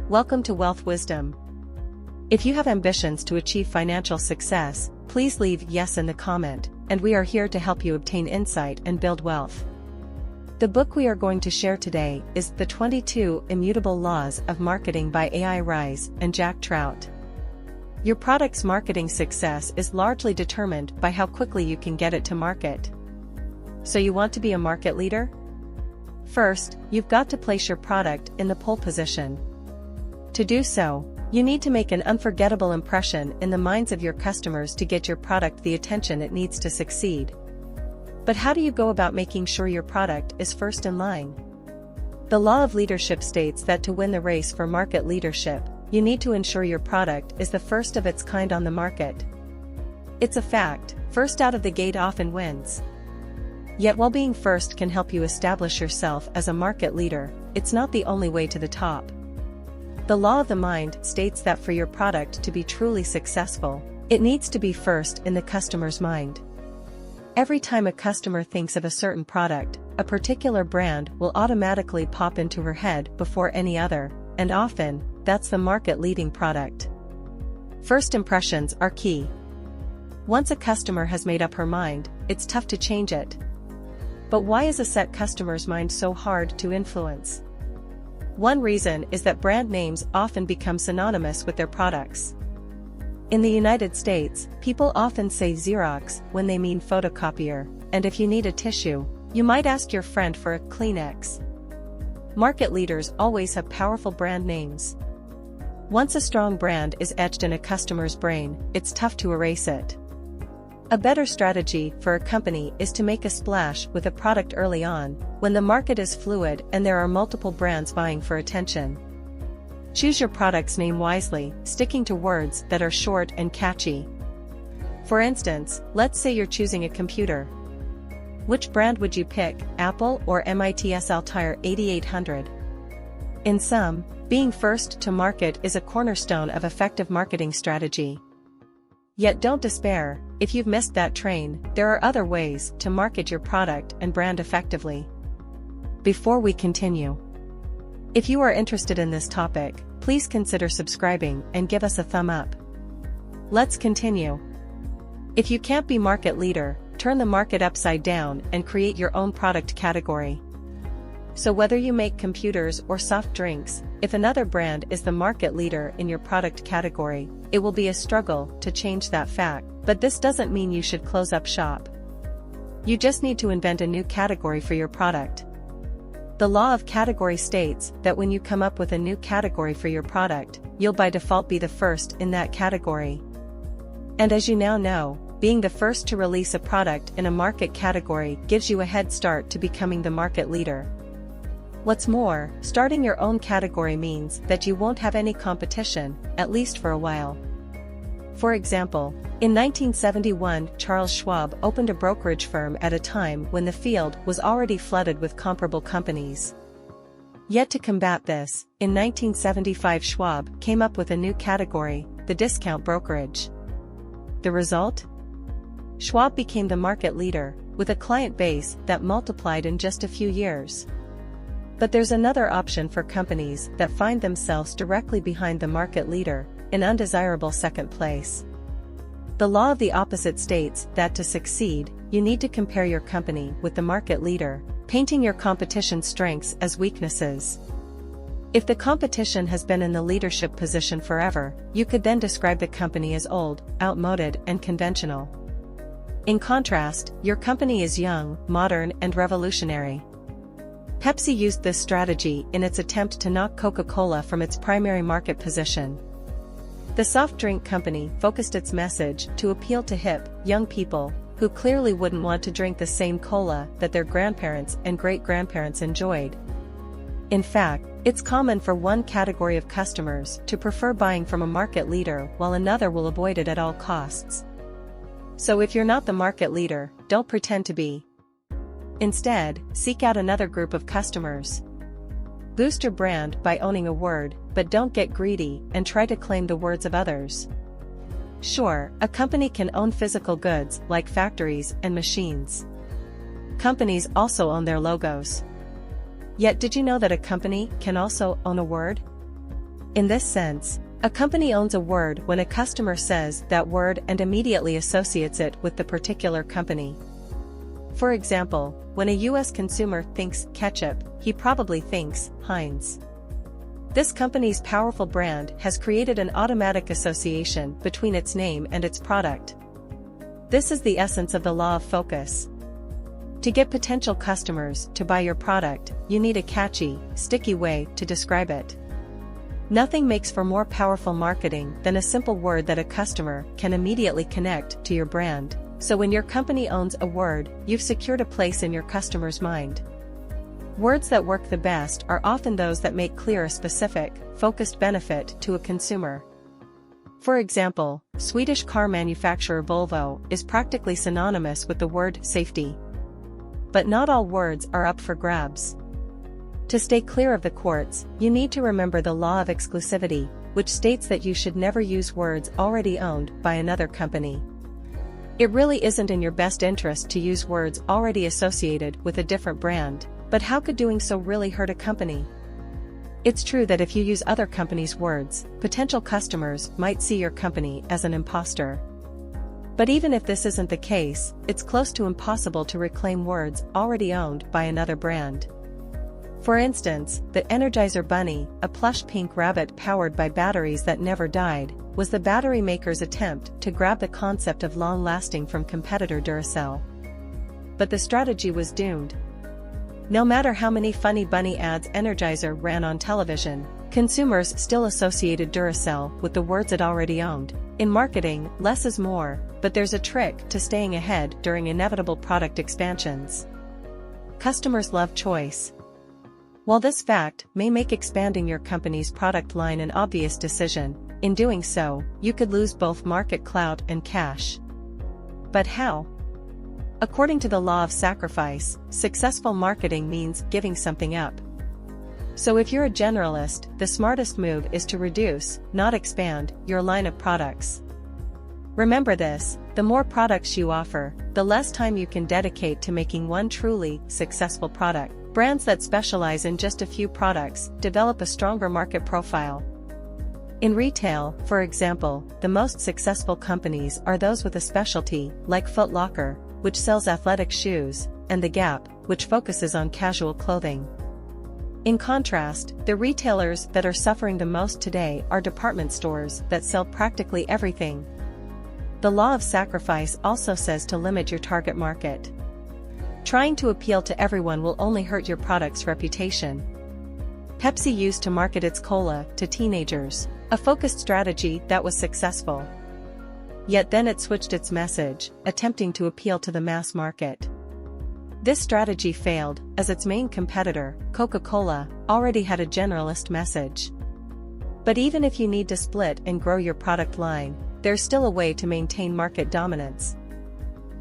Welcome to Wealth Wisdom. If you have ambitions to achieve financial success, please leave yes in the comment, and we are here to help you obtain insight and build wealth. The book we are going to share today is The 22 Immutable Laws of Marketing by Ries and Jack Trout. Your product's marketing success is largely determined by how quickly you can get it to market. So you want to be a market leader? First, you've got to place your product in the pole position. To do so, you need to make an unforgettable impression in the minds of your customers to get your product the attention it needs to succeed. But how do you go about making sure your product is first in line? The law of leadership states that to win the race for market leadership, you need to ensure your product is the first of its kind on the market. It's a fact, first out of the gate often wins. Yet while being first can help you establish yourself as a market leader, it's not the only way to the top. The law of the mind states that for your product to be truly successful, it needs to be first in the customer's mind. Every time a customer thinks of a certain product, a particular brand will automatically pop into her head before any other, and often, that's the market-leading product. First impressions are key. Once a customer has made up her mind, it's tough to change it. But why is a set customer's mind so hard to influence? One reason is that brand names often become synonymous with their products. In the United States, people often say Xerox when they mean photocopier, and if you need a tissue, you might ask your friend for a Kleenex. Market leaders always have powerful brand names. Once a strong brand is etched in a customer's brain, it's tough to erase it. A better strategy for a company is to make a splash with a product early on, when the market is fluid and there are multiple brands vying for attention. Choose your product's name wisely, sticking to words that are short and catchy. For instance, let's say you're choosing a computer. Which brand would you pick, Apple or MIT's Altair 8800? In sum, being first to market is a cornerstone of effective marketing strategy. Yet don't despair, if you've missed that train, there are other ways to market your product and brand effectively. Before we continue, if you are interested in this topic, please consider subscribing and give us a thumb up. Let's continue. If you can't be market leader, turn the market upside down and create your own product category. So whether you make computers or soft drinks, if another brand is the market leader in your product category, it will be a struggle to change that fact, but this doesn't mean you should close up shop. You just need to invent a new category for your product. The law of category states that when you come up with a new category for your product, you'll by default be the first in that category. And as you now know, being the first to release a product in a market category gives you a head start to becoming the market leader. What's more, starting your own category means that you won't have any competition, at least for a while. For example, in 1971, Charles Schwab opened a brokerage firm at a time when the field was already flooded with comparable companies. Yet to combat this, in 1975 Schwab came up with a new category, the discount brokerage. The result? Schwab became the market leader, with a client base that multiplied in just a few years. But there's another option for companies that find themselves directly behind the market leader, in undesirable second place. The law of the opposite states that to succeed, you need to compare your company with the market leader, painting your competition's strengths as weaknesses. If the competition has been in the leadership position forever, you could then describe the company as old, outmoded, and conventional. In contrast, your company is young, modern, and revolutionary. Pepsi used this strategy in its attempt to knock Coca-Cola from its primary market position. The soft drink company focused its message to appeal to hip, young people, who clearly wouldn't want to drink the same cola that their grandparents and great-grandparents enjoyed. In fact, it's common for one category of customers to prefer buying from a market leader while another will avoid it at all costs. So if you're not the market leader, don't pretend to be. Instead, seek out another group of customers. Boost your brand by owning a word, but don't get greedy and try to claim the words of others. Sure, a company can own physical goods like factories and machines. Companies also own their logos. Yet did you know that a company can also own a word? In this sense, a company owns a word when a customer says that word and immediately associates it with the particular company. For example, when a US consumer thinks ketchup, he probably thinks Heinz. This company's powerful brand has created an automatic association between its name and its product. This is the essence of the law of focus. To get potential customers to buy your product, you need a catchy, sticky way to describe it. Nothing makes for more powerful marketing than a simple word that a customer can immediately connect to your brand. So when your company owns a word, you've secured a place in your customer's mind. Words that work the best are often those that make clear a specific, focused benefit to a consumer. For example, Swedish car manufacturer Volvo is practically synonymous with the word safety. But not all words are up for grabs. To stay clear of the courts, you need to remember the law of exclusivity, which states that you should never use words already owned by another company. It really isn't in your best interest to use words already associated with a different brand, but how could doing so really hurt a company? It's true that if you use other companies' words, potential customers might see your company as an imposter. But even if this isn't the case, it's close to impossible to reclaim words already owned by another brand. For instance, the Energizer Bunny, a plush pink rabbit powered by batteries that never died, was the battery maker's attempt to grab the concept of long-lasting from competitor Duracell. But the strategy was doomed. No matter how many funny bunny ads Energizer ran on television, consumers still associated Duracell with the words it already owned. In marketing, less is more, but there's a trick to staying ahead during inevitable product expansions. Customers love choice. While this fact may make expanding your company's product line an obvious decision, in doing so, you could lose both market clout and cash. But how? According to the law of sacrifice, successful marketing means giving something up. So if you're a generalist, the smartest move is to reduce, not expand, your line of products. Remember this, the more products you offer, the less time you can dedicate to making one truly successful product. Brands that specialize in just a few products develop a stronger market profile. In retail, for example, the most successful companies are those with a specialty, like Foot Locker, which sells athletic shoes, and The Gap, which focuses on casual clothing. In contrast, the retailers that are suffering the most today are department stores that sell practically everything. The law of sacrifice also says to limit your target market. Trying to appeal to everyone will only hurt your product's reputation. Pepsi used to market its cola to teenagers, a focused strategy that was successful. Yet then it switched its message, attempting to appeal to the mass market. This strategy failed, as its main competitor, Coca-Cola, already had a generalist message. But even if you need to split and grow your product line, there's still a way to maintain market dominance.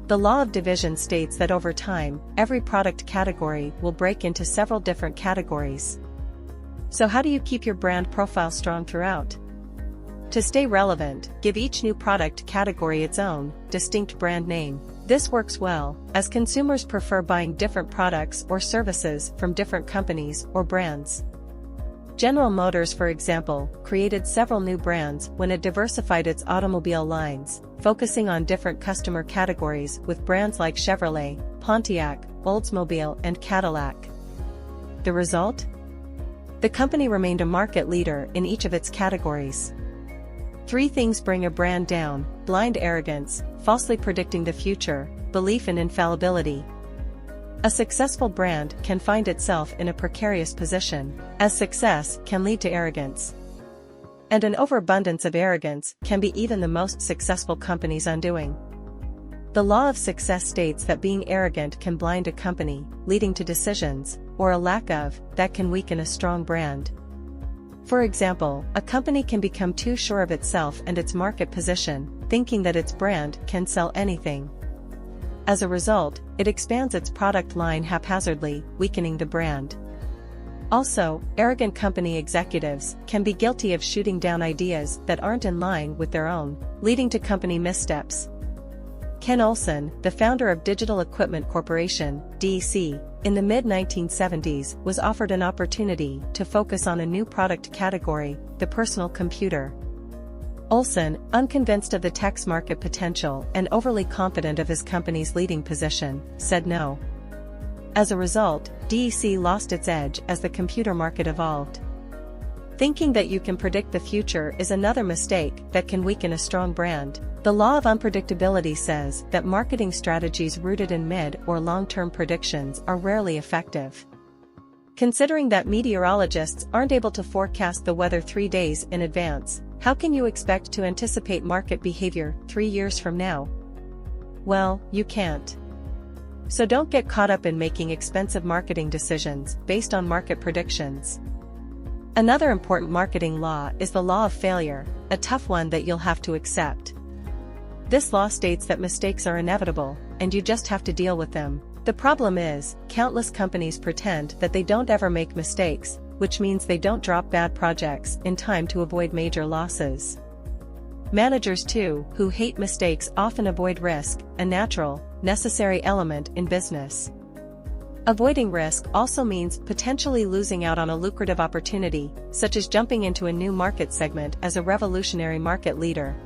The law of division states that over time, every product category will break into several different categories. So how do you keep your brand profile strong throughout? To stay relevant, give each new product category its own, distinct brand name. This works well, as consumers prefer buying different products or services from different companies or brands. General Motors, for example, created several new brands when it diversified its automobile lines, focusing on different customer categories with brands like Chevrolet, Pontiac, Oldsmobile, and Cadillac. The result? The company remained a market leader in each of its categories. 3 things bring a brand down: blind arrogance, falsely predicting the future, belief in infallibility. A successful brand can find itself in a precarious position, as success can lead to arrogance. And an overabundance of arrogance can be even the most successful company's undoing. The law of success states that being arrogant can blind a company, leading to decisions, or a lack of, that can weaken a strong brand. For example, a company can become too sure of itself and its market position, thinking that its brand can sell anything. As a result, it expands its product line haphazardly, weakening the brand. Also, arrogant company executives can be guilty of shooting down ideas that aren't in line with their own, leading to company missteps. Ken Olsen, the founder of Digital Equipment Corporation, DEC, in the mid-1970s was offered an opportunity to focus on a new product category, the personal computer. Olsen, unconvinced of the tech's market potential and overly confident of his company's leading position, said no. As a result, DEC lost its edge as the computer market evolved. Thinking that you can predict the future is another mistake that can weaken a strong brand. The law of unpredictability says that marketing strategies rooted in mid- or long-term predictions are rarely effective. Considering that meteorologists aren't able to forecast the weather 3 days in advance, how can you expect to anticipate market behavior 3 years from now? Well, you can't. So don't get caught up in making expensive marketing decisions based on market predictions. Another important marketing law is the law of failure, a tough one that you'll have to accept. This law states that mistakes are inevitable, and you just have to deal with them. The problem is, countless companies pretend that they don't ever make mistakes, which means they don't drop bad projects in time to avoid major losses. Managers too, who hate mistakes often avoid risk, a natural, necessary element in business. Avoiding risk also means potentially losing out on a lucrative opportunity, such as jumping into a new market segment as a revolutionary market leader.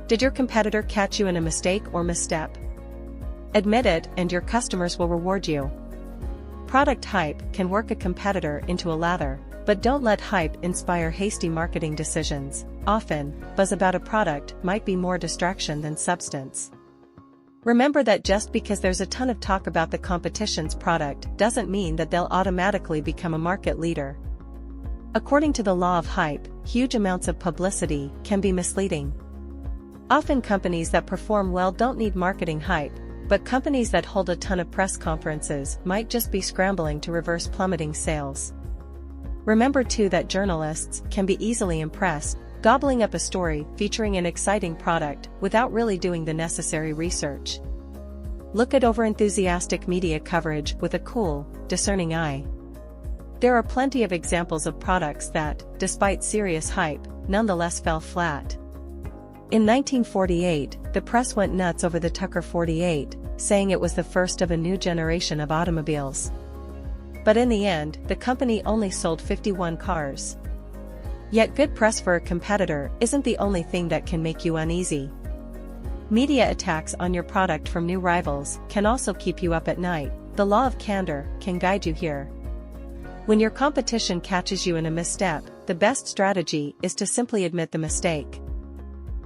Did your competitor catch you in a mistake or misstep? Admit it, and your customers will reward you. Product hype can work a competitor into a lather, but don't let hype inspire hasty marketing decisions. Often, buzz about a product might be more distraction than substance. Remember that just because there's a ton of talk about the competition's product doesn't mean that they'll automatically become a market leader. According to the law of hype, huge amounts of publicity can be misleading. Often companies that perform well don't need marketing hype, but companies that hold a ton of press conferences might just be scrambling to reverse plummeting sales. Remember too that journalists can be easily impressed, gobbling up a story featuring an exciting product without really doing the necessary research. Look at overenthusiastic media coverage with a cool, discerning eye. There are plenty of examples of products that, despite serious hype, nonetheless fell flat. In 1948, the press went nuts over the Tucker 48, saying it was the first of a new generation of automobiles. But in the end, the company only sold 51 cars. Yet good press for a competitor isn't the only thing that can make you uneasy. Media attacks on your product from new rivals can also keep you up at night. The law of candor can guide you here. When your competition catches you in a misstep, the best strategy is to simply admit the mistake.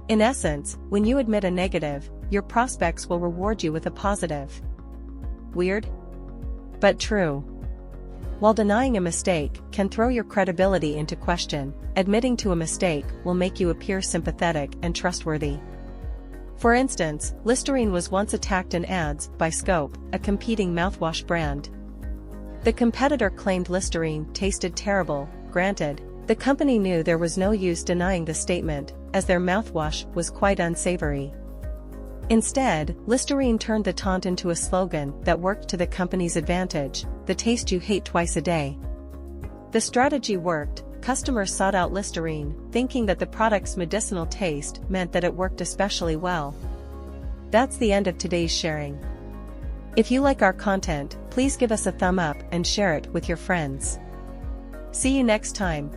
In essence, when you admit a negative, your prospects will reward you with a positive. Weird? But true. While denying a mistake can throw your credibility into question, admitting to a mistake will make you appear sympathetic and trustworthy. For instance, Listerine was once attacked in ads by Scope, a competing mouthwash brand. The competitor claimed Listerine tasted terrible. Granted, the company knew there was no use denying the statement, as their mouthwash was quite unsavory. Instead, Listerine turned the taunt into a slogan that worked to the company's advantage: the taste you hate twice a day. The strategy worked. Customers sought out Listerine, thinking that the product's medicinal taste meant that it worked especially well. That's the end of today's sharing. If you like our content, please give us a thumb up and share it with your friends. See you next time.